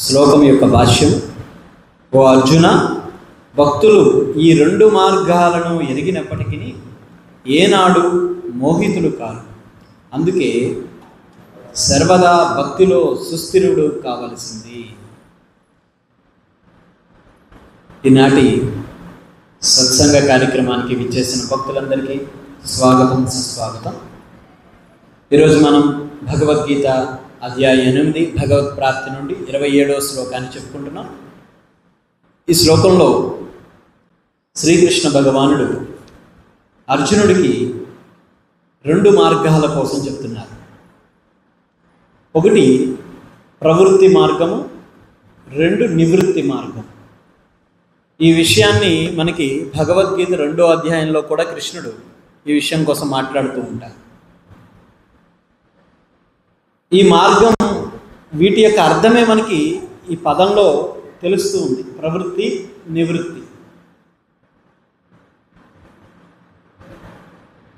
శ్లోకం యొక్క భాష్యం. ఓ అర్జున, భక్తులు ఈ రెండు మార్గాలను ఎరిగినప్పటికీ ఏనాడు మోహితులు కారు. అందుకే సర్వదా భక్తిలో సుస్థిరుడు కావలసింది. ఈనాటి సత్సంగ కార్యక్రమానికి విచ్చేసిన భక్తులందరికీ స్వాగతం, సుస్వాగతం. ఈరోజు మనం భగవద్గీత అధ్యాయం 8 భగవత్ ప్రాప్తి నుండి 27వ శ్లోకాన్ని చెప్పుకుంటున్నాం. ఈ శ్లోకంలో శ్రీకృష్ణ భగవానుడు అర్జునుడికి రెండు మార్గాల కోసం చెప్తున్నారు. ఒకటి ప్రవృత్తి మార్గము, రెండు నివృత్తి మార్గం. ఈ విషయాన్ని మనకి భగవద్గీత 2వ అధ్యాయంలో కూడా కృష్ణుడు ఈ విషయం కోసం మాట్లాడుతూ ఉంటారు. ఈ మార్గం, వీటి యొక్క అర్థమే మనకి ఈ పదంలో తెలుస్తూ ఉంది. ప్రవృత్తి, నివృత్తి.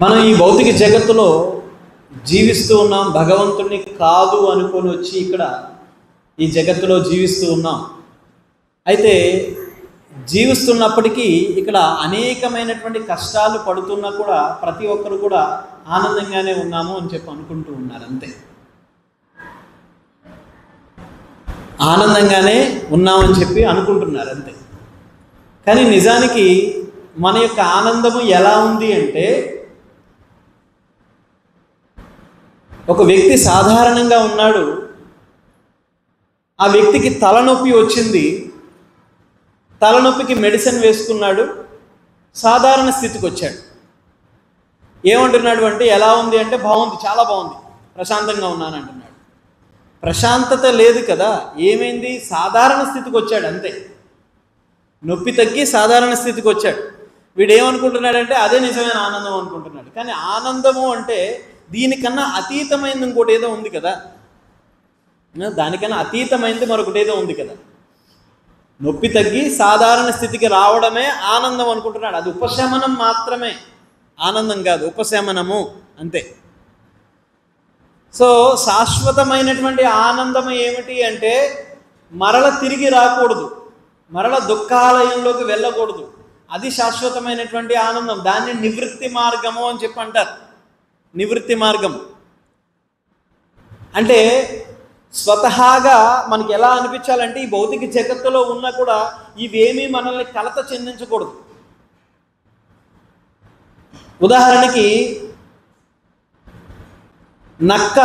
మనం ఈ భౌతిక జగత్తులో జీవిస్తూ ఉన్నాం. భగవంతుడిని కాదు అనుకొని వచ్చి ఇక్కడ ఈ జగత్తులో జీవిస్తూ ఉన్నాం. అయితే జీవిస్తున్నప్పటికీ ఇక్కడ అనేకమైనటువంటి కష్టాలు పడుతున్నా కూడా ప్రతి ఒక్కరు కూడా ఆనందంగానే ఉన్నాము అని చెప్పి అనుకుంటూ ఉన్నారు. అంతే, ఆనందంగానే ఉన్నామని చెప్పి అనుకుంటున్నారు అంతే. కానీ నిజానికి మన యొక్క ఆనందము ఎలా ఉంది అంటే, ఒక వ్యక్తి సాధారణంగా ఉన్నాడు, ఆ వ్యక్తికి తలనొప్పి వచ్చింది, తలనొప్పికి మెడిసిన్ వేసుకున్నాడు, సాధారణ స్థితికి వచ్చాడు. ఏమంటున్నాడు అంటే, ఎలా ఉంది అంటే, బాగుంది, చాలా బాగుంది, ప్రశాంతంగా ఉన్నాను అంటున్నాడు. ప్రశాంతత లేదు కదా, ఏమైంది? సాధారణ స్థితికి వచ్చాడు అంతే. నొప్పి తగ్గి సాధారణ స్థితికి వచ్చాడు. వీడు ఏమనుకుంటున్నాడంటే అదే నిజమైన ఆనందం అనుకుంటున్నాడు. కానీ ఆనందము అంటే దీనికన్నా అతీతమైనది ఇంకోటి ఏదో ఉంది కదా, దానికన్నా అతీతమైనది మరొకటి ఏదో ఉంది కదా. నొప్పి తగ్గి సాధారణ స్థితికి రావడమే ఆనందం అనుకుంటున్నాడు. అది ఉపశమనం మాత్రమే, ఆనందం కాదు, ఉపశమనము అంతే. సో శాశ్వతమైనటువంటి ఆనందం ఏమిటి అంటే, మరల తిరిగి రాకూడదు, మరల దుఃఖాలయంలోకి వెళ్ళకూడదు. అది శాశ్వతమైనటువంటి ఆనందం. దాన్ని నివృత్తి మార్గము అని చెప్పి అంటారు. నివృత్తి మార్గం అంటే స్వతహాగా మనకి ఎలా అనిపించాలంటే, ఈ భౌతిక జగత్తులో ఉన్నా కూడా ఇవేమీ మనల్ని కలత చెందించకూడదు. ఉదాహరణకి, నక్క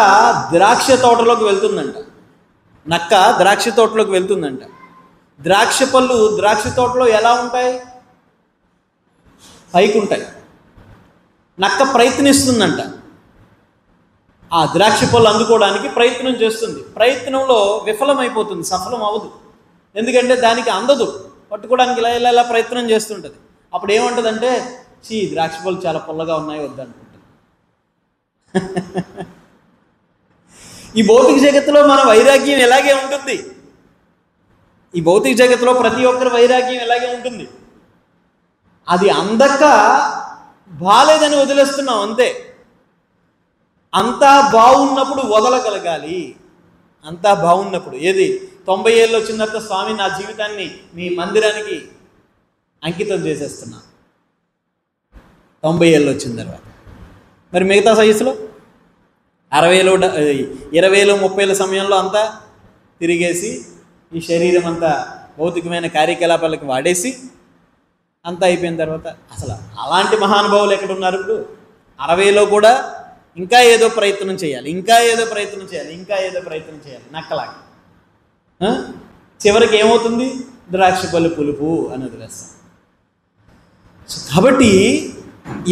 ద్రాక్ష తోటలోకి వెళ్తుందంట. నక్క ద్రాక్ష తోటలోకి వెళ్తుందంట. ద్రాక్ష పళ్ళు ద్రాక్ష తోటలో ఎలా ఉంటాయి? పైకి ఉంటాయి. నక్క ప్రయత్నిస్తుందంట, ఆ ద్రాక్ష పళ్ళు అందుకోవడానికి ప్రయత్నం చేస్తుంది. ప్రయత్నంలో విఫలమైపోతుంది, సఫలం అవ్వదు. ఎందుకంటే దానికి అందదు, పట్టుకోవడానికి ఇలా ఇలా ఇలా ప్రయత్నం చేస్తుంటుంది. అప్పుడు ఏమంటుందంటే, ద్రాక్ష పళ్ళు చాలా పుల్లగా ఉన్నాయి, వద్దనుకుంటుంది. ఈ భౌతిక జగత్తులో మన వైరాగ్యం ఎలాగే ఉంటుంది. ఈ భౌతిక జగత్తులో ప్రతి ఒక్కరి వైరాగ్యం ఎలాగే ఉంటుంది. అది అందక బాలేదని వదిలేస్తున్నాం అంతే. అంతా బాగున్నప్పుడు వదలగలగాలి. అంతా బాగున్నప్పుడు. ఏది 90 ఏళ్ళు వచ్చిన తర్వాత, స్వామి నా జీవితాన్ని మీ మందిరానికి అంకితం చేసేస్తున్నా, 90 ఏళ్ళు వచ్చిన తర్వాత. మరి మిగతా వయసులో 60 20 30 సమయంలో అంతా తిరిగేసి ఈ శరీరం అంతా భౌతికమైన కార్యకలాపాలకు వాడేసి అంతా అయిపోయిన తర్వాత అసలు అలాంటి మహానుభావులు ఎక్కడున్నారు? ఇప్పుడు 60లో కూడా ఇంకా ఏదో ప్రయత్నం చేయాలి, ఇంకా ఏదో ప్రయత్నం చేయాలి, ఇంకా ఏదో ప్రయత్నం చేయాలి, నక్కలాగా. చివరికి ఏమవుతుంది? ద్రాక్ష పళ్ళు పులుపు అని వదిలేస్తాం. కాబట్టి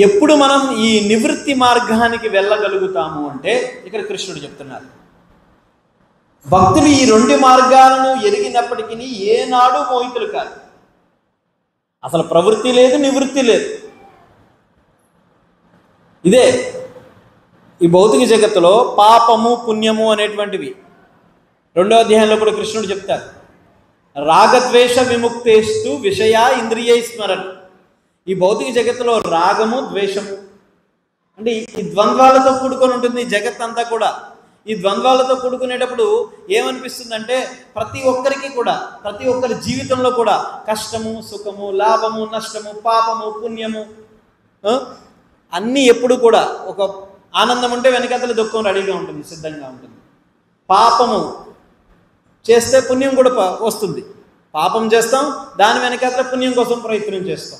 ఎప్పుడు మనం ఈ నివృత్తి మార్గానికి వెళ్ళగలుగుతాము అంటే, ఇక్కడ కృష్ణుడు చెప్తున్నారు, భక్తులు ఈ రెండు మార్గాలను ఎరిగినప్పటికీ ఏనాడు మోహితులు కాదు. అసలు ప్రవృత్తి లేదు, నివృత్తి లేదు. ఇదే ఈ భౌతిక జగత్తులో పాపము, పుణ్యము అనేటువంటివి 2వ అధ్యాయంలో కూడా కృష్ణుడు చెప్తారు. రాగద్వేష విముక్తేస్తు విషయ ఇంద్రియ స్మరణ. ఈ భౌతిక జగత్తులో రాగము, ద్వేషము అంటే ఈ ద్వంద్వాలతో కూడుకొని ఉంటుంది ఈ జగత్ అంతా కూడా. ఈ ద్వంద్వాలతో కూడుకునేటప్పుడు ఏమనిపిస్తుందంటే ప్రతి ఒక్కరికి కూడా, ప్రతి ఒక్కరి జీవితంలో కూడా కష్టము, సుఖము, లాభము, నష్టము, పాపము, పుణ్యము అన్నీ ఎప్పుడు కూడా ఒక ఆనందం ఉంటే వెనకాతల దుఃఖం రెడీగా ఉంటుంది, సిద్ధంగా ఉంటుంది. పాపము చేస్తే పుణ్యం కూడా వస్తుంది. పాపం చేస్తాం, దాని వెనకాతల పుణ్యం కోసం ప్రయత్నం చేస్తాం.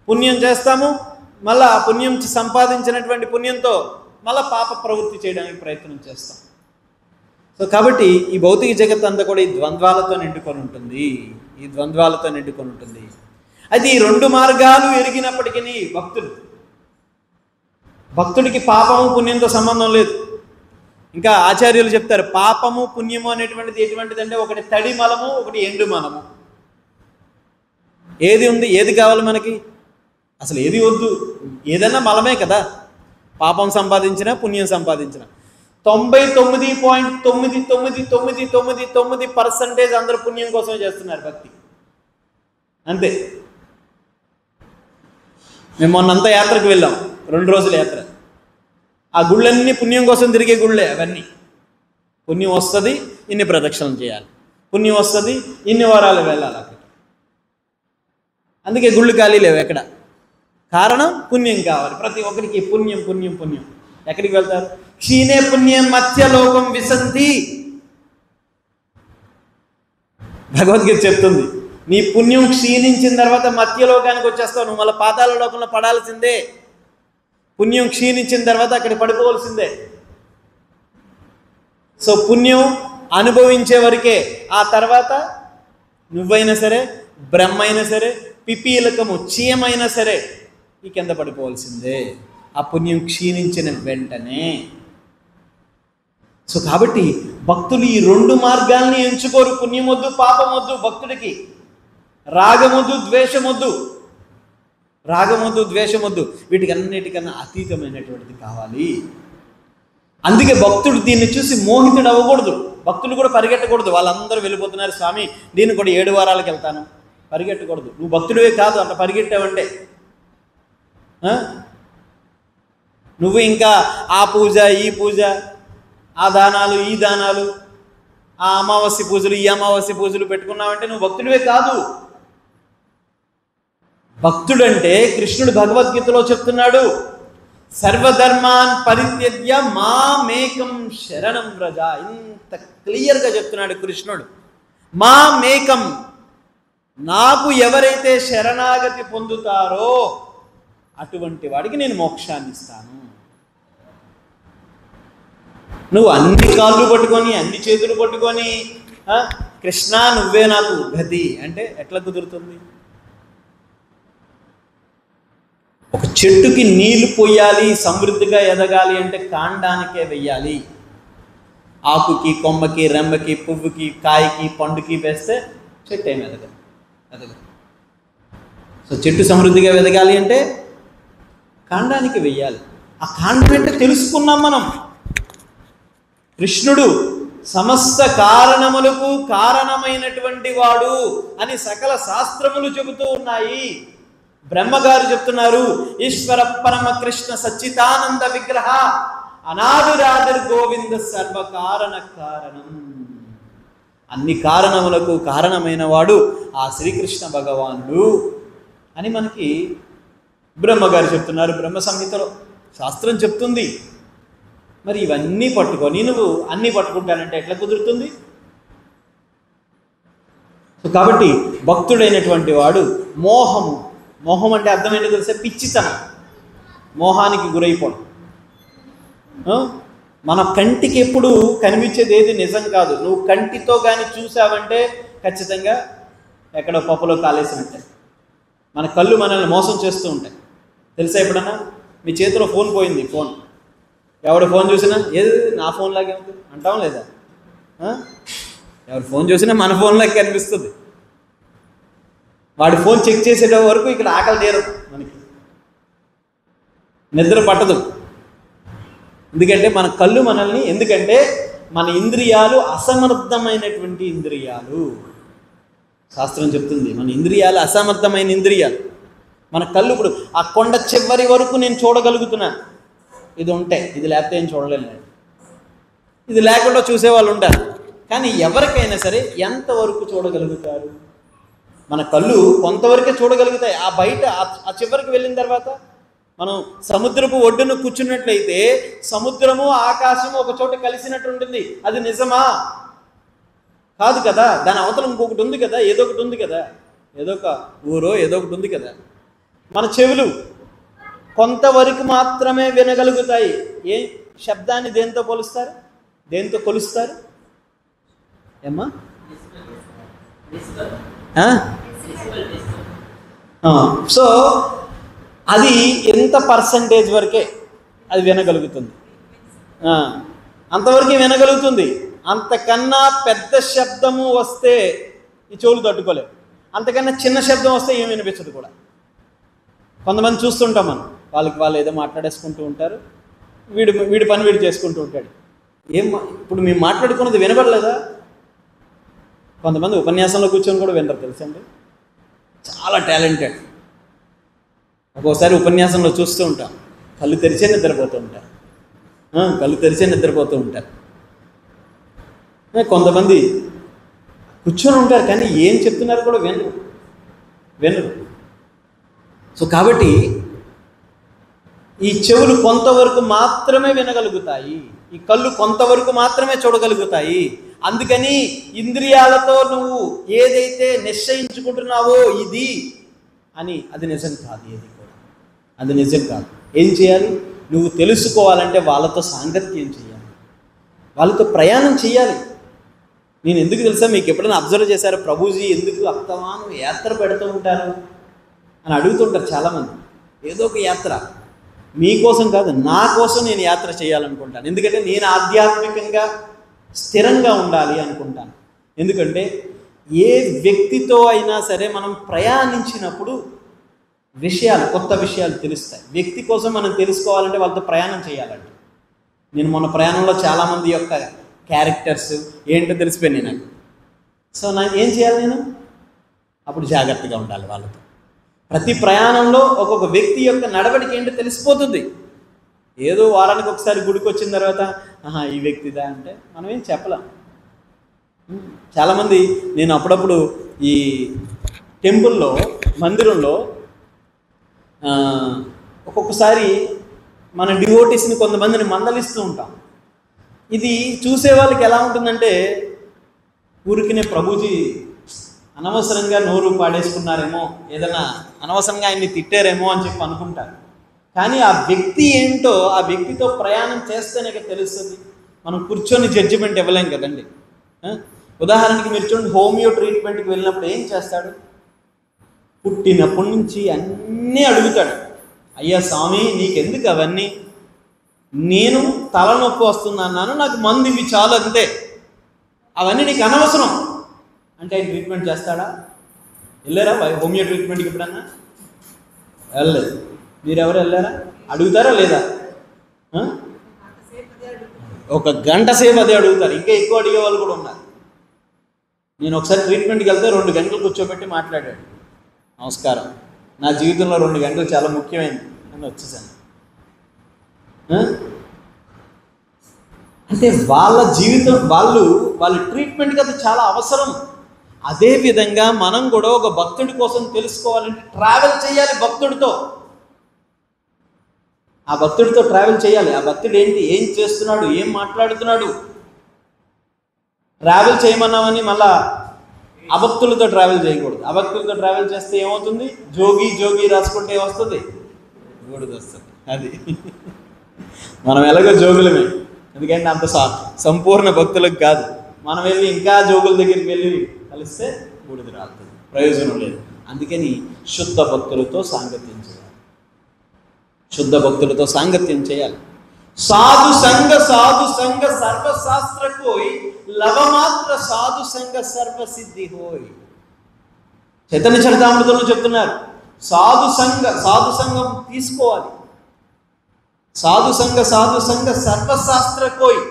పుణ్యం చేస్తాము, మళ్ళీ ఆ పుణ్యం సంపాదించినటువంటి పుణ్యంతో మళ్ళీ పాప ప్రవృత్తి చేయడానికి ప్రయత్నం చేస్తాం. సో కాబట్టి ఈ భౌతిక జగత్తు అంతా కూడా ఈ ద్వంద్వాలతో నిండుకొని ఉంటుంది, ఈ ద్వంద్వాలతో నిండుకొని ఉంటుంది. అది ఈ రెండు మార్గాలు ఎరిగినప్పటికీ భక్తుడికి పాపము పుణ్యంతో సంబంధం లేదు. ఇంకా ఆచార్యులు చెప్తారు, పాపము పుణ్యము అనేటువంటిది ఎటువంటిదంటే ఒకటి తడి మలము, ఒకటి ఎండు మలము. ఏది ఉంది, ఏది కావాలి మనకి? అసలు ఏది వద్దు, ఏదైనా మలమే కదా. పాపం సంపాదించినా పుణ్యం సంపాదించిన 99.999999% అందరూ పుణ్యం కోసమే చేస్తున్నారు భక్తి, అంతే. మేము మొన్నంతా యాత్రకు వెళ్ళాం, 2 రోజుల యాత్ర. ఆ గుళ్ళన్నీ పుణ్యం కోసం తిరిగే గుళ్ళే అవన్నీ. పుణ్యం వస్తుంది, ఇన్ని ప్రదక్షిణలు చేయాలి, పుణ్యం వస్తుంది, ఇన్ని వారాలు వెళ్ళాలి అక్కడికి. అందుకే గుళ్ళు ఖాళీ లేవు ఎక్కడ. కారణం పుణ్యం కావాలి ప్రతి ఒక్కరికి. పుణ్యం పుణ్యం పుణ్యం. ఎక్కడికి వెళ్తారు? క్షీణే పుణ్యం మత్స్యలోకం విశంతి. భగవద్గీత చెప్తుంది, నీ పుణ్యం క్షీణించిన తర్వాత మత్స్యలోకానికి వచ్చేస్తావు, నువ్వు మళ్ళీ పాతాళ లోకంలో పడాల్సిందే. పుణ్యం క్షీణించిన తర్వాత అక్కడ పడిపోవలసిందే. సో పుణ్యం అనుభవించే వరకే. ఆ తర్వాత నువ్వైనా సరే, బ్రహ్మ అయినా సరే, పిపీలకము చీమైనా సరే ఈ కింద పడిపోవలసిందే, ఆ పుణ్యం క్షీణించిన వెంటనే. సో కాబట్టి భక్తులు ఈ 2 మార్గాల్ని ఎంచుకోరు. పుణ్యం వద్దు, పాపం వద్దు భక్తుడికి. రాగమొద్దు, ద్వేషమొద్దు, రాగమొద్దు, ద్వేషమొద్దు, వీటికన్నిటికన్నా అతీతమైనటువంటిది కావాలి. అందుకే భక్తుడు దీన్ని చూసి మోహితుడు అవ్వకూడదు. భక్తులు కూడా పరిగెట్టకూడదు. వాళ్ళందరూ వెళ్ళిపోతున్నారు స్వామి, నేను కూడా 7 వారాలకు వెళ్తాను, పరిగెట్టకూడదు. నువ్వు భక్తుడివే కాదు అట్లా పరిగెట్టావంటే. నువ్వు ఇంకా ఆ పూజ, ఈ పూజ, ఆ దానాలు, ఈ దానాలు, ఆ అమావాస్య పూజలు, ఈ అమావాస్య పూజలు పెట్టుకున్నావంటే నువ్వు భక్తుడివే కాదు. భక్తుడంటే కృష్ణుడు భగవద్గీతలో చెప్తున్నాడు, సర్వధర్మాన్ పరిత్యజ్య మామేకం శరణం వ్రజ. ఇంత క్లియర్గా చెప్తున్నాడు కృష్ణుడు. మామేకం, నాకు ఎవరైతే శరణాగతి పొందుతారో అటువంటి వాడికి నేను మోక్షాన్ని ఇస్తాను. నువ్వు అన్ని కాళ్ళు పట్టుకొని, అన్ని చేతులు పట్టుకొని కృష్ణ నువ్వే నాకు గతి అంటే ఎట్లా కుదురుతుంది? ఒక చెట్టుకి నీళ్లు పోయాలి, సమృద్ధిగా ఎదగాలి అంటే కాండానికే వెయ్యాలి. ఆకుకి, కొమ్మకి, రెమ్మకి, పువ్వుకి, కాయకి, పండుకి వేస్తే చెట్టు ఏమి ఎదగదు. సో చెట్టు సమృద్ధిగా ఎదగాలి అంటే కాండానికి వెయ్యాలి. ఆ కాండం అంటే తెలుసుకున్నాం మనం. కృష్ణుడు సమస్త కారణములకు కారణమైనటువంటి వాడు అని సకల శాస్త్రములు చెబుతూ ఉన్నాయి. బ్రహ్మగారు చెప్తున్నారు, ఈశ్వర పరమ కృష్ణ సచ్చిదానంద విగ్రహ అనాదిరాదిర్ గోవింద సర్వకారణ కారణం. అన్ని కారణములకు కారణమైన వాడు ఆ శ్రీకృష్ణ భగవానుడు అని మనకి బ్రహ్మగారు చెప్తున్నారు. బ్రహ్మ సంహితలో శాస్త్రం చెప్తుంది. మరి ఇవన్నీ పట్టుకొని నువ్వు అన్నీ పట్టుకుంటానంటే ఎట్లా కుదురుతుంది? సో కాబట్టి భక్తుడైనటువంటి వాడు మోహము, మోహం అంటే అర్థం ఏంటో తెలిసే, పిచ్చితనం, మోహానికి గురైపోవడం. మన కంటికి ఎప్పుడు కనిపించేది ఏది నిజం కాదు. నువ్వు కంటితో కానీ చూసావంటే ఖచ్చితంగా ఎక్కడో పప్పులో కాలేసినట్టే. మన కళ్ళు మనల్ని మోసం చేస్తూ ఉంటాయి. తెలుసా? ఎప్పుడన్నా మీ చేతిలో ఫోన్ పోయింది, ఫోన్ ఎవడు ఫోన్ చూసినా ఏది నా ఫోన్ లాగే ఉంటుంది అంటాం లేదా? ఎవరు ఫోన్ చూసినా మన ఫోన్ లాగే కనిపిస్తుంది. వాడి ఫోన్ చెక్ చేసేట వరకు ఇక్కడ ఆకలి తీరదు, మనకి నిద్ర పట్టదు. ఎందుకంటే మన కళ్ళు మనల్ని, ఎందుకంటే మన ఇంద్రియాలు అసమర్థమైనటువంటి ఇంద్రియాలు. శాస్త్రం చెప్తుంది మన ఇంద్రియాలు అసమర్థమైన ఇంద్రియాలు. మన కళ్ళు ఇప్పుడు ఆ కొండ చివరి వరకు నేను చూడగలుగుతున్నాను, ఇది ఉంటే, ఇది లేకపోతే ఏం చూడలేను. ఇది లేకుండా చూసేవాళ్ళు ఉంటారు. కానీ ఎవరికైనా సరే ఎంతవరకు చూడగలుగుతారు? మన కళ్ళు కొంతవరకే చూడగలుగుతాయి. ఆ బయట ఆ చివరికి వెళ్ళిన తర్వాత మనం సముద్రపు ఒడ్డున కూర్చున్నట్లయితే సముద్రము ఆకాశము ఒక చోట కలిసినట్టు ఉంటుంది. అది నిజమా? కాదు కదా. దాని అవతల ఇంకొకటి ఉంది కదా, ఏదో ఒకటి ఉంది కదా, ఏదో ఒక ఊరో ఏదో ఒకటి ఉంది కదా. మన చెవులు కొంతవరకు మాత్రమే వినగలుగుతాయి. ఏ శబ్దాన్ని దేంతో పోలుస్తారు? దేంతో కొలుస్తారు? ఏమ్మా? సో అది ఎంత పర్సంటేజ్ వరకే అది వినగలుగుతుంది? అంతవరకు వినగలుగుతుంది. అంతకన్నా పెద్ద శబ్దము వస్తే ఈ చెవులు తట్టుకోలేవు. అంతకన్నా చిన్న శబ్దం వస్తే ఏం వినిపించదు కూడా. కొంతమంది చూస్తుంటాం మనం, వాళ్ళు ఏదో మాట్లాడేసుకుంటూ ఉంటారు, వీడి పని వీడు చేసుకుంటూ ఉంటాడు. ఇప్పుడు మేము మాట్లాడుకున్నది వినబడలేదా? కొంతమంది ఉపన్యాసంలో కూర్చొని కూడా వినరు, తెలుసండి. చాలా టాలెంటెడ్. ఒక్కోసారి ఉపన్యాసంలో చూస్తూ ఉంటాం, కళ్ళు తెరిచే నిద్రపోతూ ఉంటారు. కొంతమంది కూర్చొని ఉంటారు కానీ ఏం చెప్తున్నారు కూడా వినరు. సో కాబట్టి ఈ చెవులు కొంతవరకు మాత్రమే వినగలుగుతాయి, ఈ కళ్ళు కొంతవరకు మాత్రమే చూడగలుగుతాయి. అందుకని ఇంద్రియాలతో నువ్వు ఏదైతే నిశ్చయించుకుంటున్నావో ఇది అని, అది నిజం కాదు. ఏది కూడా అది నిజం కాదు. ఏం చేయాలి? నువ్వు తెలుసుకోవాలంటే వాళ్ళతో సాంగత్యం చేయాలి, వాళ్ళతో ప్రయాణం చేయాలి. నేను ఎందుకు తెలుసా, మీకు ఎప్పుడైనా అబ్జర్వ్ చేశారు, ప్రభుజీ ఎందుకు అత్తమాను యాత్ర పెడుతూ ఉంటారు అని అడుగుతుంటారు చాలామంది. ఏదో ఒక యాత్ర మీకోసం కాదు, నా కోసం నేను యాత్ర చేయాలనుకుంటాను. ఎందుకంటే నేను ఆధ్యాత్మికంగా స్థిరంగా ఉండాలి అనుకుంటాను. ఎందుకంటే ఏ వ్యక్తితో అయినా సరే మనం ప్రయాణించినప్పుడు కొత్త విషయాలు తెలుస్తాయి. వ్యక్తి కోసం మనం తెలుసుకోవాలంటే వాళ్ళతో ప్రయాణం చేయాలంటే. నేను మొన్న ప్రయాణంలో చాలామంది యొక్క క్యారెక్టర్స్ ఏంటో తెలిసిపోయినాయి నాకు. సో నాకు ఏం చేయాలి? నేను అప్పుడు జాగ్రత్తగా ఉండాలి వాళ్ళతో. ప్రతి ప్రయాణంలో ఒక్కొక్క వ్యక్తి యొక్క నడవడిక ఏంటో తెలిసిపోతుంది. ఏదో వారానికి ఒకసారి గుడికి వచ్చిన తర్వాత ఈ వ్యక్తిదా అంటే మనం ఏం చెప్పలేం. చాలామంది, నేను అప్పుడప్పుడు ఈ టెంపుల్లో, మందిరంలో ఒక్కొక్కసారి మన డివోటీస్ని కొంతమందిని మందలిస్తూ ఉంటాం. ఇది చూసే వాళ్ళకి ఎలా ఉంటుందంటే, ఊరికినే ప్రభుజీ అనవసరంగా నోరు పాడేసుకున్నారేమో, ఏదైనా అనవసరంగా ఆయన్ని తిట్టారేమో అని చెప్పి అనుకుంటారు. కానీ ఆ వ్యక్తి ఏంటో ఆ వ్యక్తితో ప్రయాణం చేస్తేనే తెలుస్తుంది. మనం కూర్చొని జడ్జిమెంట్ ఇవ్వలేం కదండి. ఉదాహరణకి మీరు చూడండి, హోమియో ట్రీట్మెంట్కి వెళ్ళినప్పుడు ఏం చేస్తాడు? పుట్టినప్పటి నుంచి అన్నీ అడుగుతాడు. అయ్యా స్వామి, నీకెందుకు అవన్నీ? నేను తలనొప్పి వస్తుందన్నాను, నాకు మందు ఇవి చాలు, అంతే. అవన్నీ నీకు అనవసరం అంటే ఆయన ట్రీట్మెంట్ చేస్తాడా? వెళ్ళారా హోమియో ట్రీట్మెంట్కి ఎప్పుడన్నా? వెళ్ళలేదు. మీరెవరు వెళ్ళారా? అడుగుతారా లేదా? ఒక గంట సేపు అదే అడుగుతారు. ఇంకా ఎక్కువ అడిగే వాళ్ళు కూడా ఉన్నారు. నేను ఒకసారి ట్రీట్మెంట్కి వెళ్తే 2 గంటలు కూర్చోబెట్టి మాట్లాడాడు. నమస్కారం, నా జీవితంలో 2 గంటలు చాలా ముఖ్యమైనది అని వచ్చేసాను. అంటే వాళ్ళ జీవితం, వాళ్ళ ట్రీట్మెంట్కి అది చాలా అవసరం. అదేవిధంగా మనం కూడా ఒక భక్తుడి కోసం తెలుసుకోవాలంటే ట్రావెల్ చేయాలి భక్తుడితో. ఆ భక్తుడితో ట్రావెల్ చేయాలి. ఆ భక్తుడు ఏంటి, ఏం చేస్తున్నాడు, ఏం మాట్లాడుతున్నాడు. ట్రావెల్ చేయమన్నామని మళ్ళా అభక్తులతో ట్రావెల్ చేయకూడదు. అభక్తులతో ట్రావెల్ చేస్తే ఏమవుతుంది? జోగి రాసుకుంటే వస్తుంది, గూడిది వస్తుంది. అది మనం ఎలాగో జోగులమే, ఎందుకంటే అంత సంపూర్ణ భక్తులకు కాదు. మనం వెళ్ళి ఇంకా జోగుల దగ్గరికి వెళ్ళి కలిస్తే బూడిద రాలుతుంది, ప్రయోజనం లేదు. అందుకని శుద్ధ భక్తులతో సాంగత్యం చేయాలి. సాధు సంగ సర్వశాస్త్ర కోయ్, లవమాత్ర సాధు సంగ సర్వసిద్ధి హోయ్. చైతన్య చరితామృతంలో చెప్తున్నారు, సాధు సంగం తీసుకోవాలి. సాధు సంగ సర్వశాస్త్ర కోయ్.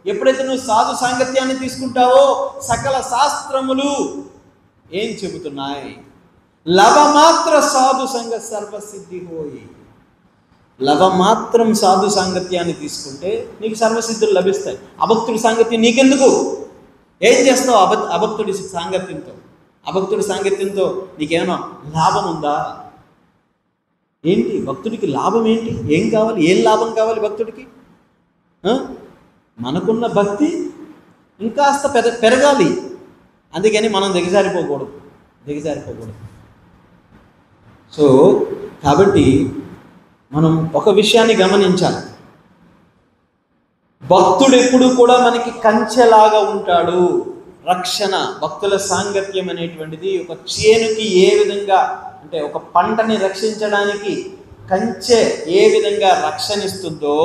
ఎప్పుడైతే నువ్వు సాధు సాంగత్యాన్ని తీసుకుంటావో సకల శాస్త్రములు ఏం చెబుతున్నాయి? లవమాత్ర సాధు సంగ సర్వసిద్ధి హోయి. లవమాత్రం సాధు సాంగత్యాన్ని తీసుకుంటే నీకు సర్వసిద్ధులు లభిస్తాయి. అభక్తుడి సాంగత్యం నీకెందుకు? ఏం చేస్తావు అభక్తుడి సాంగత్యంతో? అభక్తుడి సాంగత్యంతో నీకేమైనా లాభం ఉందా? ఏంటి భక్తుడికి లాభం ఏంటి? ఏం కావాలి? ఏం లాభం కావాలి భక్తుడికి? మనకున్న భక్తి ఇంకాస్త పెరగాలి. అందుకని మనం దిగజారిపోకూడదు. సో కాబట్టి మనం ఒక విషయాన్ని గమనించాలి. భక్తుడు ఎప్పుడు కూడా మనకి కంచెలాగా ఉంటాడు. రక్షణ, భక్తుల సాంగత్యం అనేటువంటిది ఒక చేనుకి ఏ విధంగా అంటే ఒక పంటని రక్షించడానికి కంచె ఏ విధంగా రక్షణిస్తుందో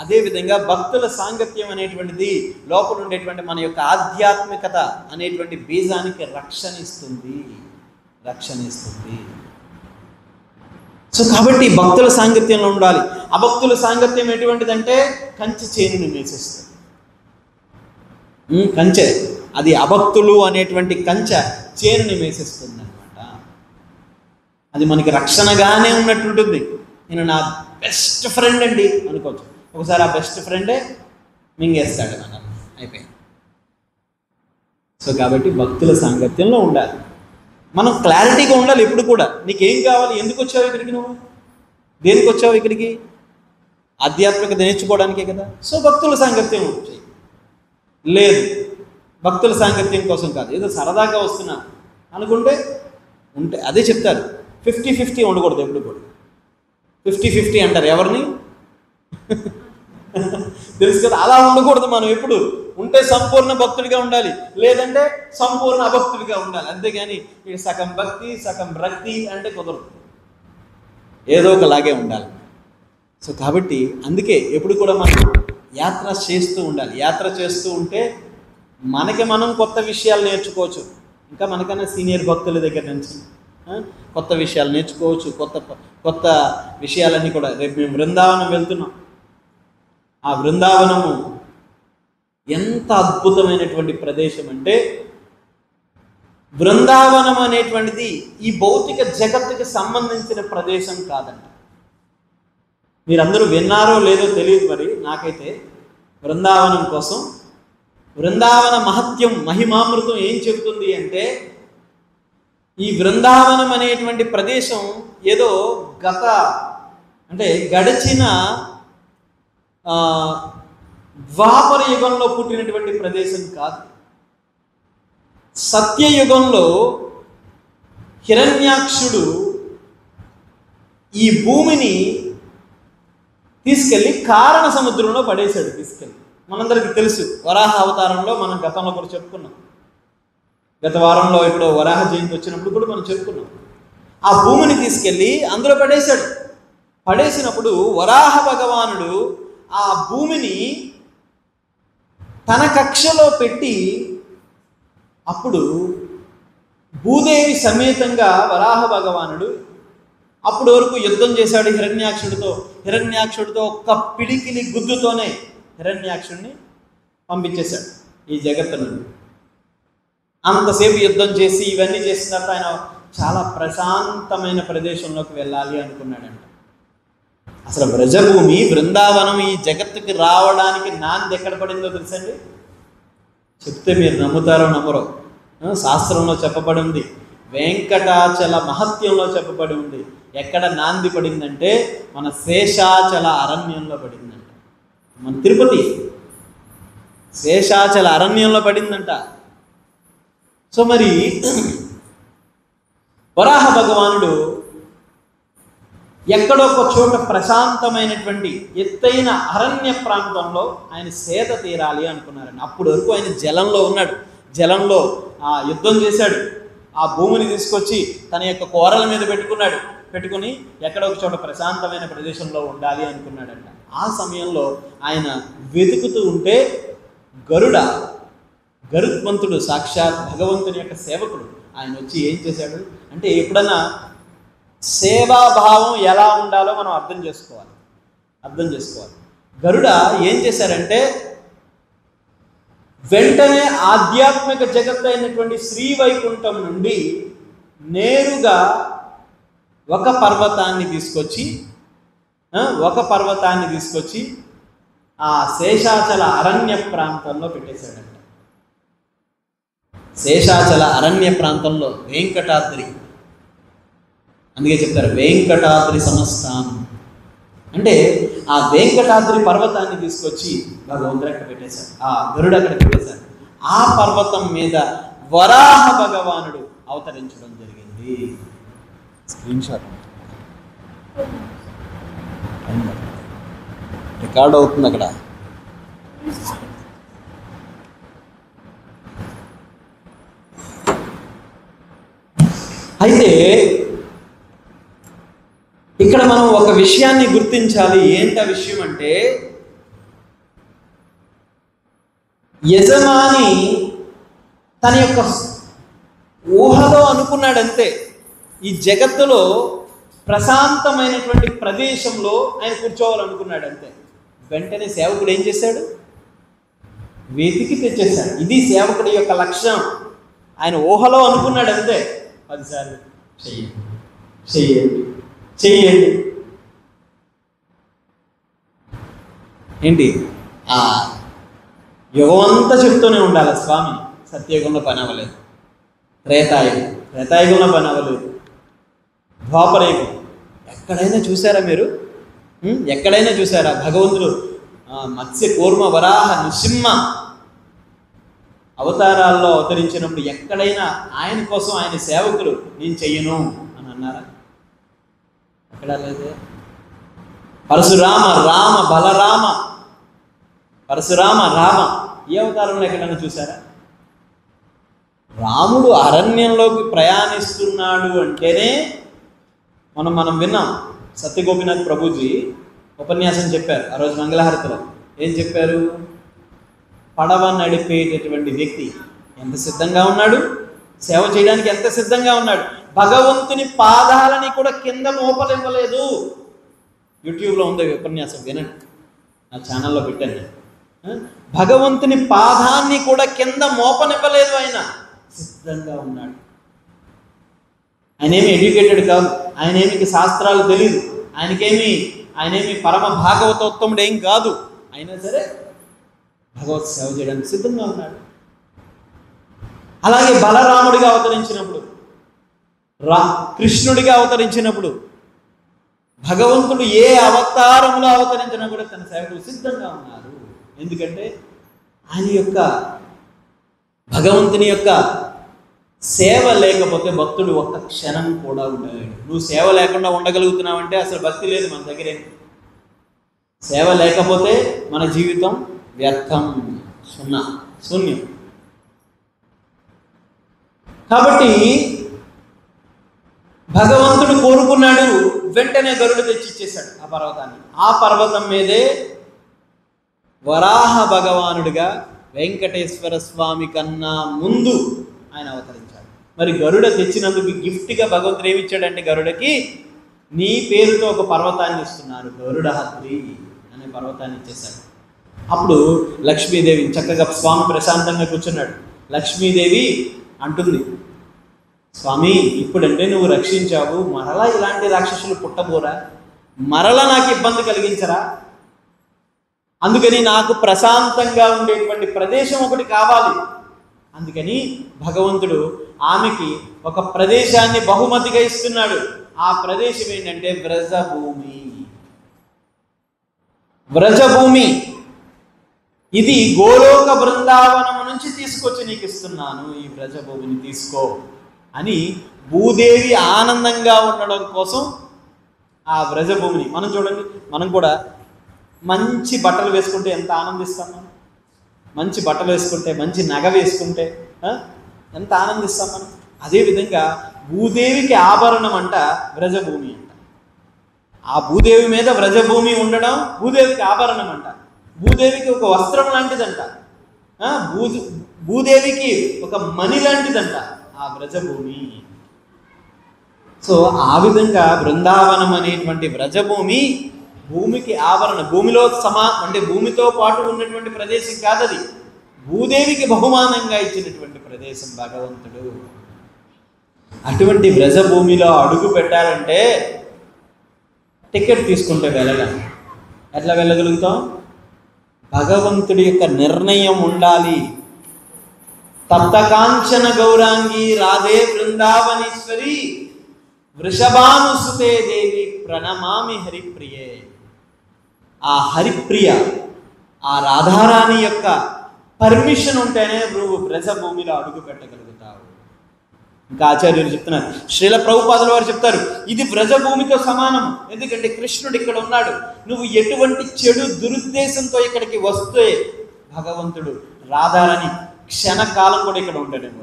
అదేవిధంగా భక్తుల సాంగత్యం అనేటువంటిది లోపల ఉండేటువంటి మన యొక్క ఆధ్యాత్మికత అనేటువంటి బీజానికి రక్షణిస్తుంది. సో కాబట్టి భక్తుల సాంగత్యంలో ఉండాలి. అభక్తుల సాంగత్యం ఎటువంటిదంటే కంచె చేనుని మేసేస్తుంది. కంచె అది అభక్తులు అనేటువంటి కంచె చేనుని మేసేస్తుంది అనమాట. అది మనకి రక్షణగానే ఉన్నట్టుంటుంది. నేను నా బెస్ట్ ఫ్రెండ్ అండి అనుకోవచ్చు. ఒకసారి ఆ బెస్ట్ ఫ్రెండే మింగేస్తాడు అన్నారు, అయిపోయింది. సో కాబట్టి భక్తుల సాంగత్యంలో ఉండాలి. మనం క్లారిటీగా ఉండాలి ఎప్పుడు కూడా. నీకేం కావాలి? ఎందుకు వచ్చావు ఇక్కడికి? నువ్వు దేనికి వచ్చావు ఇక్కడికి? ఆధ్యాత్మికత నేర్చుకోవడానికే కదా. సో భక్తుల సాంగత్యం వచ్చాయి. లేదు, భక్తుల సాంగత్యం కోసం కాదు, ఏదో సరదాగా వస్తున్నా అనుకుంటే ఉంటే అదే చెప్తారు. 50-50 ఉండకూడదు ఎప్పుడు కూడా. 50-50 అంటారు ఎవరిని? తెలుసు కదా. అలా ఉండకూడదు. మనం ఎప్పుడు ఉంటే సంపూర్ణ భక్తుడిగా ఉండాలి, లేదంటే సంపూర్ణ అభక్తుడిగా ఉండాలి. అంతేగాని ఇక సగం భక్తి సగం భక్తి అంటే కుదరదు. ఏదో ఒకలాగే ఉండాలి. సో కాబట్టి అందుకే ఎప్పుడు కూడా మనం యాత్ర చేస్తూ ఉండాలి. యాత్ర చేస్తూ ఉంటే మనకి మనం కొత్త విషయాలు నేర్చుకోవచ్చు. ఇంకా మనకన్నా సీనియర్ భక్తుల దగ్గర నుంచి కొత్త విషయాలు నేర్చుకోవచ్చు. కొత్త విషయాలన్నీ కూడా. రేపు మేము బృందావనం వెళ్తున్నాం. ఆ బృందావనము ఎంత అద్భుతమైనటువంటి ప్రదేశం అంటే, బృందావనం అనేటువంటిది ఈ భౌతిక జగత్తుకి సంబంధించిన ప్రదేశం కాదంట. మీరందరూ విన్నారో లేదో తెలియదు, మరి నాకైతే బృందావనం కోసం బృందావన మహత్యం మహిమామృతం ఏం చెబుతుంది అంటే, ఈ బృందావనం అనేటువంటి ప్రదేశం ఏదో గడిచిన ద్వాపర యుగంలో పుట్టినటువంటి ప్రదేశం కాదు. సత్యయుగంలో హిరణ్యాక్షుడు ఈ భూమిని తీసుకెళ్ళి కారణ సముద్రంలో పడేశాడు. తీసుకెళ్ళి మనందరికీ తెలుసు. వరాహ అవతారంలో మనం గతంలో కూడా చెప్పుకున్నాం. గత వారంలో ఇప్పుడు వరాహ జయంతి వచ్చినప్పుడు కూడా మనం చెప్పుకున్నాం. ఆ భూమిని తీసుకెళ్ళి అందులో పడేశాడు. పడేసినప్పుడు వరాహ భగవానుడు ఆ భూమిని తన కక్షలో పెట్టి అప్పుడు భూదేవి సమేతంగా వరాహ భగవానుడు అప్పటి వరకు యుద్ధం చేశాడు హిరణ్యాక్షుడితో ఒక్క పిడికిలి గుద్దుతోనే హిరణ్యాక్షుడిని పంపించేశాడు ఈ జగత్తు నుండి. అంతసేపు యుద్ధం చేసి ఇవన్నీ చేసిన తర్వాత ఆయన చాలా ప్రశాంతమైన ప్రదేశంలోకి వెళ్ళాలి అనుకున్నాడంట. అసలు బ్రజభూమి బృందావనం ఈ జగత్తుకి రావడానికి నాంది ఎక్కడ పడిందో తెలుసండి? చెప్తే మీరు నమ్ముతారో నమ్మరో. శాస్త్రంలో చెప్పబడి ఉంది, వెంకటాచల మహత్యంలో చెప్పబడి ఉంది. ఎక్కడ నాంది పడిందంటే మన శేషాచల అరణ్యంలో పడిందంట. మన తిరుపతి శేషాచల అరణ్యంలో పడిందంట. సో మరి వరాహ భగవానుడు ఎక్కడొక చోట ప్రశాంతమైనటువంటి ఎత్తైన అరణ్య ప్రాంతంలో ఆయన సేద తీరాలి అనుకున్నారండి. అప్పటి వరకు ఆయన జలంలో ఉన్నాడు. జలంలో యుద్ధం చేశాడు. ఆ భూమిని తీసుకొచ్చి తన యొక్క కోరల మీద పెట్టుకుని ఎక్కడొక చోట ప్రశాంతమైన ప్రదేశంలో ఉండాలి అనుకున్నాడంట. ఆ సమయంలో ఆయన వెతుకుతూ ఉంటే గరుత్మంతుడు సాక్షాత్ భగవంతుని యొక్క సేవకుడు ఆయన వచ్చి ఏం చేశాడు అంటే, ఎప్పుడన్నా సేవాభావం ఎలా ఉండాలో మనం అర్థం చేసుకోవాలి. గరుడ ఏం చేశారంటే, వెంటనే ఆధ్యాత్మిక జగత్తు అయినటువంటి శ్రీవైకుంఠం నుండి నేరుగా ఒక పర్వతాన్ని తీసుకొచ్చి ఒక పర్వతాన్ని తీసుకొచ్చి ఆ శేషాచల అరణ్య ప్రాంతంలో పెట్టేశాడంట. శేషాచల అరణ్య ప్రాంతంలో వెంకటాద్రి, అందుకే చెప్తారు వెంకటాద్రి సమస్థానం అంటే ఆ వెంకటాద్రి పర్వతాన్ని తీసుకొచ్చి భగవంతుడు అక్కడ పెట్టేశారు, ఆ గరుడు అక్కడ పెట్టేశారు. ఆ పర్వతం మీద వరాహ భగవానుడు అవతరించడం జరిగింది. స్క్రీన్ షాట్ రికార్డ్ అవుతుంది అక్కడ. అయితే ఇక్కడ మనం ఒక విషయాన్ని గుర్తించాలి. ఏంటి ఆ విషయం అంటే, యజమాని తన యొక్క ఊహలో అనుకున్నాడంతే, ఈ జగత్తులో ప్రశాంతమైనటువంటి ప్రదేశంలో ఆయన కూర్చోవాలనుకున్నాడు అంతే. వెంటనే సేవకుడు ఏం చేశాడు? వెతికి తెచ్చేశాడు. ఇది సేవకుడి యొక్క లక్ష్యం. ఆయన ఊహలో అనుకున్నాడు అంతే, 10 సార్లు చెయ్యండి చెయ్యండి చెయ్యండి. ఏంటి ఆ యుగం అంతా చెప్తూనే ఉండాలి స్వామి, సత్యయుగంలో పని అవ్వలేదు, త్రేతాయుగంలో పని అవ్వలేదు, ద్వాపరయుగం. ఎక్కడైనా చూసారా మీరు? ఎక్కడైనా చూసారా భగవంతుడు మత్స్య కూర్మ వరాహ నృసింహ అవతారాల్లో అవతరించినప్పుడు ఎక్కడైనా ఆయన కోసం ఆయన సేవకులు నేను చెయ్యను అని అన్నారా? ఎక్కడ లేదు. పరశురామ రామ బలరామ, పరశురామ రామ ఏ అవతారంలో ఎక్కడైనా చూసారా? రాముడు అరణ్యంలోకి ప్రయాణిస్తున్నాడు అంటేనే మనం విన్నాం. సత్యగోపినాథ్ ప్రభుజీ ఉపన్యాసం చెప్పారు ఆ రోజు మంగళహారతిలో. ఏం చెప్పారు? పడవ నడిపేటటువంటి వ్యక్తి ఎంత సిద్ధంగా ఉన్నాడు, సేవ చేయడానికి ఎంత సిద్ధంగా ఉన్నాడు. భగవంతుని పాదాలని కూడా కింద మోపలివ్వలేదు. యూట్యూబ్లో ఉంది ఉపన్యాసం, వినండి, నా ఛానల్లో పెట్టాను నేను. భగవంతుని పాదాన్ని కూడా కింద మోపనివ్వలేదు. ఆయన సిద్ధంగా ఉన్నాడు. ఆయనేమి ఎడ్యుకేటెడ్ కాదు, ఆయనేమి శాస్త్రాలు తెలియదు, ఆయనేమి పరమ భాగవతోత్తముడు ఏం కాదు. అయినా సరే భగవత్ సేవ చేయడానికి సిద్ధంగా ఉన్నాడు. అలాగే బలరాముడిగా అవతరించినప్పుడు, కృష్ణుడిగా అవతరించినప్పుడు, భగవంతుడు ఏ అవతారంలో అవతరించినా కూడా తన సేవకులు సిద్ధంగా ఉన్నారు. ఎందుకంటే ఆయన యొక్క భగవంతుని యొక్క సేవ లేకపోతే భక్తుడు ఒక్క క్షణం కూడా ఉండలేడు. నువ్వు సేవ లేకుండా ఉండగలుగుతున్నావంటే అసలు భక్తి లేదు మన దగ్గరే. సేవ లేకపోతే మన జీవితం వ్యర్థం, శూన్యం. కాబట్టి భగవంతుడు కోరుకున్నాడు, వెంటనే గరుడు తెచ్చిచ్చేశాడు ఆ పర్వతాన్ని. ఆ పర్వతం మీదే వరాహ భగవానుడిగా వెంకటేశ్వర స్వామి కన్నా ముందు ఆయన అవతరించాడు. మరి గరుడ తెచ్చినందుకు గిఫ్ట్గా భగవంతుడు ఏమిచ్చాడంటే, గరుడకి నీ పేరుతో ఒక పర్వతాన్ని ఇస్తున్నారు, గరుడాద్రి అనే పర్వతాన్ని ఇచ్చేశాడు. అప్పుడు లక్ష్మీదేవి చక్కగా స్వామి ప్రశాంతంగా కూర్చున్నాడు. లక్ష్మీదేవి అంటుంది, స్వామి ఇప్పుడంటే నువ్వు రక్షించావు, మరలా ఇలాంటి రాక్షసులు పుట్టబోరా, మరలా నాకు ఇబ్బంది కలిగించరా, అందుకని నాకు ప్రశాంతంగా ఉండేటువంటి ప్రదేశం ఒకటి కావాలి. అందుకని భగవంతుడు ఆమెకి ఒక ప్రదేశాన్ని బహుమతిగా ఇస్తున్నాడు. ఆ ప్రదేశం ఏంటంటే వ్రజభూమి. ఇది గోలోక బృందావనం నుంచి తీసుకొచ్చి నీకు ఇస్తున్నాను, ఈ వ్రజభూమిని తీసుకో అని భూదేవి ఆనందంగా ఉండడం కోసం ఆ వ్రజభూమిని. మనం చూడండి, మనం కూడా మంచి బట్టలు వేసుకుంటే ఎంత ఆనందిస్తాం మనం. మంచి బట్టలు వేసుకుంటే, మంచి నగ వేసుకుంటే ఎంత ఆనందిస్తాం మనం. అదేవిధంగా భూదేవికి ఆభరణం అంట వ్రజభూమి అంట. ఆ భూదేవి మీద వ్రజభూమి ఉండడం భూదేవికి ఆభరణం అంట. భూదేవికి ఒక వస్త్రం లాంటిదంట, భూదేవికి ఒక మణి లాంటిదంట ఆ వ్రజభూమి. సో ఆ విధంగా బృందావనం అనేటువంటి వ్రజభూమి భూమికి ఆవరణ, భూమిలో అంటే భూమితో పాటు ఉన్నటువంటి ప్రదేశం కాదది, భూదేవికి బహుమానంగా ఇచ్చినటువంటి ప్రదేశం భగవంతుడు. అటువంటి వ్రజభూమిలో అడుగు పెట్టాలంటే టికెట్ తీసుకుంటే వెళ్ళగాలి. ఎట్లా వెళ్ళగలుగుతాం? భగవంతుడి యొక్క నిర్ణయం ఉండాలి. తప్తకాంచన గౌరాంగి రాధే బృందావనేశ్వరి వృషభానుసుతే దేవి ప్రణమామి హరిప్రియే. ఆ హరిప్రియ, ఆ రాధారాణి యొక్క పర్మిషన్ ఉంటేనే నువ్వు బ్రజభూమిలో అడుగు పెట్టగలుగుతావు. ఇంకా ఆచార్యులు చెప్తున్నారు, శ్రీల ప్రభుపాదుల వారు చెప్తారు, ఇది బ్రజభూమితో సమానం. ఎందుకంటే కృష్ణుడు ఇక్కడ ఉన్నాడు. నువ్వు ఎటువంటి చెడు దురుద్దేశంతో ఇక్కడికి వస్తే భగవంతుడు రాధారాణి క్షణకాలం కూడా ఇక్కడ ఉంటాడేమో.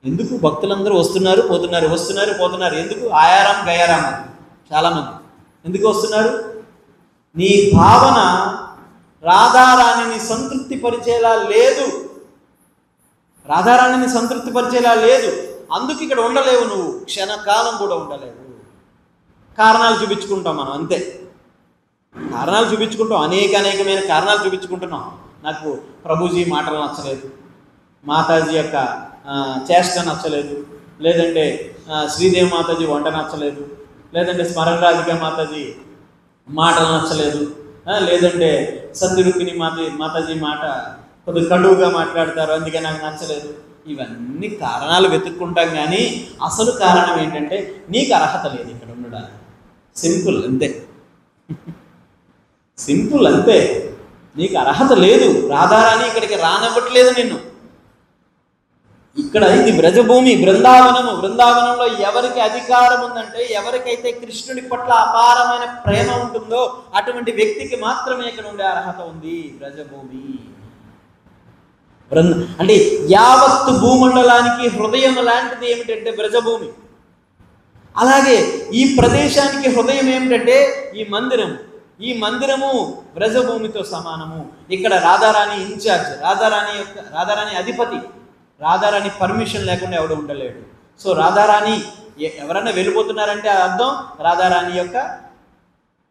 ఎందుకు భక్తులందరూ వస్తున్నారు పోతున్నారు. ఎందుకు? ఆయారాం గయారాం చాలామంది ఎందుకు వస్తున్నారు? నీ భావన రాధారాణిని సంతృప్తి పరిచేలా లేదు, అందుకు ఇక్కడ ఉండలేవు. నువ్వు క్షణకాలం కూడా ఉండలేవు. కారణాలు చూపించుకుంటాం మనం, అంతే. కారణాలు చూపించుకుంటాం, అనేకమైన కారణాలు చూపించుకుంటున్నాం. నాకు ప్రభుజీ మాటలు నచ్చలేదు, మాతాజీ యొక్క చేష్ట నచ్చలేదు, లేదంటే శ్రీదేవి మాతాజీ వంట నచ్చలేదు, లేదంటే స్మరణరాధిక మాతాజీ మాటలు నచ్చలేదు, లేదంటే సత్యరూపిణి మాతాజీ మాట కొద్దిగా కడువుగా మాట్లాడతారు, అందుకే నాకు నచ్చలేదు. ఇవన్నీ కారణాలు వెతుక్కుంటాం, కానీ అసలు కారణం ఏంటంటే నీకు అర్హత లేదు ఇక్కడ ఉండడానికి. సింపుల్ అంతే. నీకు అర్హత లేదు. రాధారాణి ఇక్కడికి రానివ్వట్లేదు నిన్ను. ఇక్కడ ఇది బ్రజభూమి, బృందావనంలో ఎవరికి అధికారం ఉందంటే, ఎవరికైతే కృష్ణుడి పట్ల అపారమైన ప్రేమ ఉంటుందో అటువంటి వ్యక్తికి మాత్రమే ఇక్కడ ఉండే అర్హత ఉంది. బ్రజభూమి అంటే యావత్తు భూమండలానికి హృదయం లాంటిది ఏమిటంటే బ్రజభూమి. అలాగే ఈ ప్రదేశానికి హృదయం ఏమిటంటే ఈ మందిరము బ్రజభూమితో సమానము. ఇక్కడ రాధారాణి ఇన్ఛార్జ్, రాధారాణి అధిపతి. రాధారాణి పర్మిషన్ లేకుండా ఎవడు ఉండలేడు. సో రాధారాణి ఎవరైనా వెళ్ళిపోతున్నారంటే అర్థం రాధారాణి యొక్క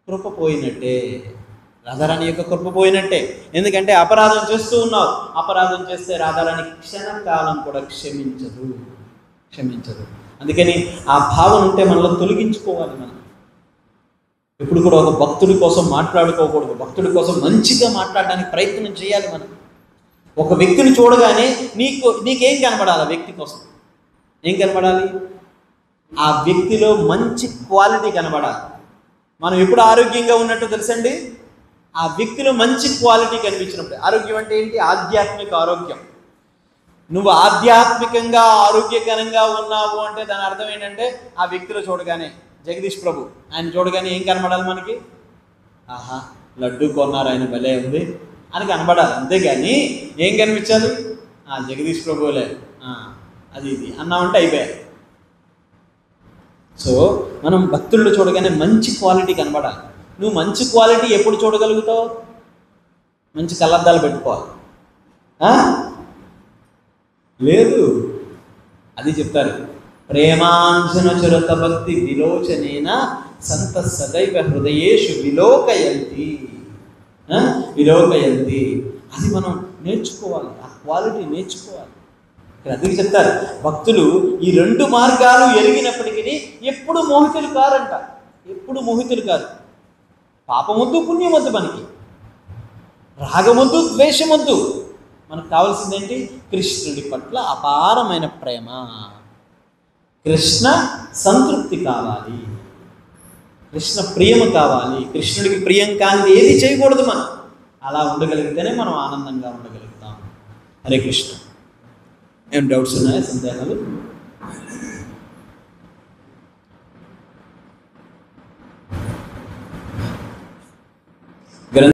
కృప పోయినట్టే. ఎందుకంటే అపరాధం చేస్తూ ఉన్నావు. అపరాధం చేస్తే రాధారాణి క్షణకాలం కూడా క్షమించదు. అందుకని ఆ భావన ఉంటే మనలో తొలగించుకోవాలి. మనం ఎప్పుడు కూడా ఒక భక్తుడి కోసం మాట్లాడుకోకూడదు. భక్తుడి కోసం మంచిగా మాట్లాడడానికి ప్రయత్నం చేయాలి. మనం ఒక వ్యక్తిని చూడగానే నీకేం కనబడాలి? ఆ వ్యక్తి కోసం ఏం కనబడాలి? ఆ వ్యక్తిలో మంచి క్వాలిటీ కనబడాలి. మనం ఎప్పుడు ఆరోగ్యంగా ఉన్నట్టు తెలుసండి, ఆ వ్యక్తిలో మంచి క్వాలిటీ కనిపించినప్పుడు. ఆరోగ్యం అంటే ఏంటి? ఆధ్యాత్మిక ఆరోగ్యం. నువ్వు ఆధ్యాత్మికంగా ఆరోగ్యకరంగా ఉన్నావు అంటే దాని అర్థం ఏంటంటే ఆ వ్యక్తిలో చూడగానే, జగదీష్ ప్రభు ఆయన చూడగానే ఏం కనబడాలి మనకి? ఆహా, లడ్డు కొన్నారు, ఆయన భలే ఉంది అని కనబడాలి. అంతేగాని ఏం కనిపించాలి? జగదీష్ ప్రభువులే అది ఇది అన్నామంటే అయిపోయాయి. సో మనం భక్తుల్లో చూడగానే మంచి క్వాలిటీ కనబడాలి. నువ్వు మంచి క్వాలిటీ ఎప్పుడు చూడగలుగుతావు? మంచి కళ్ళద్దాలు పెట్టుకోవాలి. లేదు, అది చెప్తారు, ప్రేమాంశన చురత భక్తి విలోచనేన సంత సదైవ హృదయేషు విలోకయంతి. అది మనం నేర్చుకోవాలి, ఆ క్వాలిటీ నేర్చుకోవాలి. ఇక్కడ అందుకు చెప్తారు, భక్తులు ఈ రెండు మార్గాలు ఎరిగినప్పటికీ ఎప్పుడు మోహితులు కారంట. ఎప్పుడు మోహితులు కాదు. పాపమొద్దు, పుణ్యమొద్దు, మనకి రాగమొద్దు, ద్వేషమొద్దు. మనకు కావాల్సిందేంటి? కృష్ణుడి పట్ల అపారమైన ప్రేమ, కృష్ణ సంతృప్తి కావాలి, కృష్ణ ప్రియము కావాలి. కృష్ణుడికి ప్రియం కానిది ఏది చేయకూడదు. మనం అలా ఉండగలిగితేనే మనం ఆనందంగా ఉండగలుగుతాం. హరే కృష్ణ. ఏం డౌట్స్ ఉన్నాయా? సందేహాలు?